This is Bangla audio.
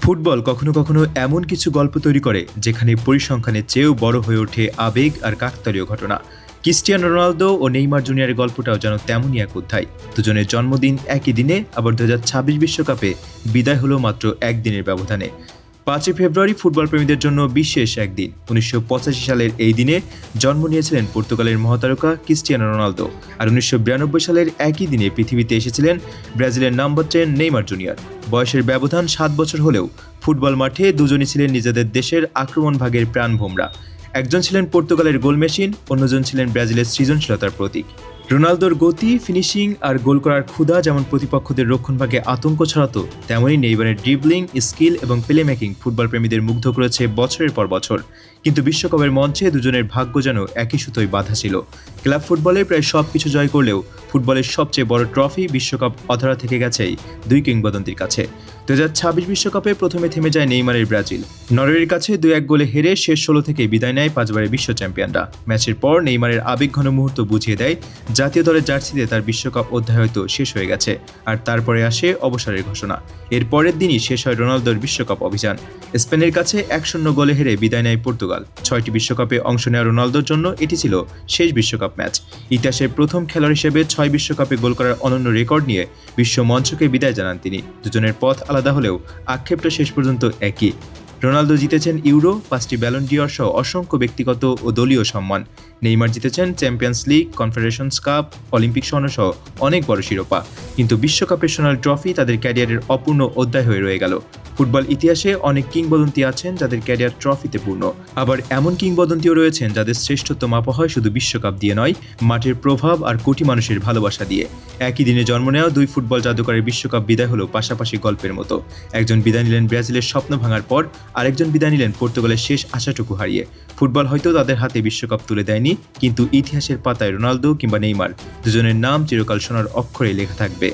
ফুটবল কখনো কখনো এমন কিছু গল্প তৈরি করে যেখানে পরিসংখ্যানের চেয়েও বড় হয়ে ওঠে আবেগ আর কাকতালীয় ঘটনা। ক্রিস্টিয়ানো রোনালদো ও নেইমার জুনিয়রের গল্পটাও যেন তেমনই এক অধ্যায়। দুজনের জন্মদিন একই দিনে, আবার 2026 বিশ্বকাপে বিদায় হলো মাত্র একদিনের ব্যবধানে। 5 ফেব্রুয়ারি ফুটবল প্রেমীদের জন্য বিশেষ একদিন। 1985 সালের এই দিনে জন্ম নিয়েছিলেন পর্তুগালের মহাতারকা ক্রিস্টিয়ানো রোনালদো, আর 1992 সালের একই দিনে পৃথিবীতে এসেছিলেন ব্রাজিলের নাম্বার 10 নেইমার জুনিয়র। বয়সের ব্যবধান 7 বছর হলেও ফুটবল মাঠে দুজনই ছিলেন নিজেদের দেশের আক্রমণ ভাগের প্রাণভোমরা। একজন ছিলেন পর্তুগালের গোল মেশিন, অন্যজন ছিলেন ব্রাজিলের সৃজনশীলতার প্রতীক। রোনালদোর গতি, ফিনিশিং আর গোল করার ক্ষুধা যেমন প্রতিপক্ষদের রক্ষণভাগে আতঙ্ক ছড়াতো, তেমনই নেইমারের ড্রিবলিং, স্কিল এবং প্লে মেকিং ফুটবল প্রেমীদের মুগ্ধ করেছে বছরের পর বছর। কিন্তু বিশ্বকাপের মঞ্চে দুজনের ভাগ্য যেন একই সুতোয় বাঁধা ছিল। ক্লাব ফুটবলে প্রায় সব কিছু জয় করলেও ফুটবলের সবচেয়ে বড় ট্রফি বিশ্বকাপ অধরা থেকে গেছেই দুই কিংবদন্তির কাছে। 2026 বিশ্বকাপে প্রথমে থেমে যায় নেইমারের ব্রাজিল। নরওয়ের কাছে 2-1 গোলে হেরে শেষ 16 থেকে বিদায় নেয় 5বারের বিশ্ব চ্যাম্পিয়নরা। ম্যাচের পর নেইমারের আবেগঘন মুহূর্ত বুঝিয়ে দেয় জাতীয় দলের জার্সিতে তার বিশ্বকাপ অধ্যায় হয়তো শেষ হয়ে গেছে। আর তারপরে আসে অবসরের ঘোষণা। এর পরের দিনই শেষ হয় রোনালদোর বিশ্বকাপ অভিযান। স্পেনের কাছে 1-0 গোলে হেরে বিদায় নেয় পর্তুগাল। 6টি বিশ্বকাপে অংশ নেওয়া রোনালদোর জন্য এটি ছিল শেষ বিশ্বকাপ ম্যাচ। ইতিহাসের প্রথম খেলোয়াড় হিসেবে 6 বিশ্বকাপে গোল করার অনন্য রেকর্ড নিয়ে বিশ্ব মঞ্চকে বিদায় জানান তিনি। দুজনের পথ আলাদা হলেও আক্ষেপটা শেষ পর্যন্ত একই। রোনালদো জিতেছেন ইউরো, 5টি ব্যালন ডিওর সহ অসংখ্য ব্যক্তিগত ও দলীয় সম্মান। নেইমার জিতেছেন champions league, Confederations cup, Olympic স্বর্ণ সহ অনেক বড় শিরোপা। কিন্তু বিশ্বকাপের সোনার ট্রফি তাদের ক্যারিয়ারের অপূর্ণ অধ্যায় হয়ে রয়ে গেল। ফুটবল ইতিহাসে অনেক কিংবদন্তি আছেন যাদের ক্যারিয়ার ট্রফিতে পূর্ণ, আবার এমন কিংবদন্তিও রয়েছেন যাদের শ্রেষ্ঠত্ব মাপা হয় শুধু বিশ্বকাপ দিয়ে নয়, মাঠের প্রভাব আর কোটি মানুষের ভালোবাসা দিয়ে। একই দিনে জন্ম নেওয়া দুই ফুটবল জাদুকরের বিশ্বকাপ বিদায় হলো পাশাপাশি গল্পের মতো। একজন বিদায় নিলেন ব্রাজিলের স্বপ্ন ভাঙার পর, আরেকজন বিদায় নিলেন পর্তুগালের শেষ আশাটুকু হারিয়ে। ফুটবল হয়তো তাদের হাতে বিশ্বকাপ তুলে দেয়নি, কিন্তু ইতিহাসের পাতায় রোনালদো কিংবা নেইমার দুজনের নাম চিরকাল সোনার অক্ষরে লেখা থাকবে।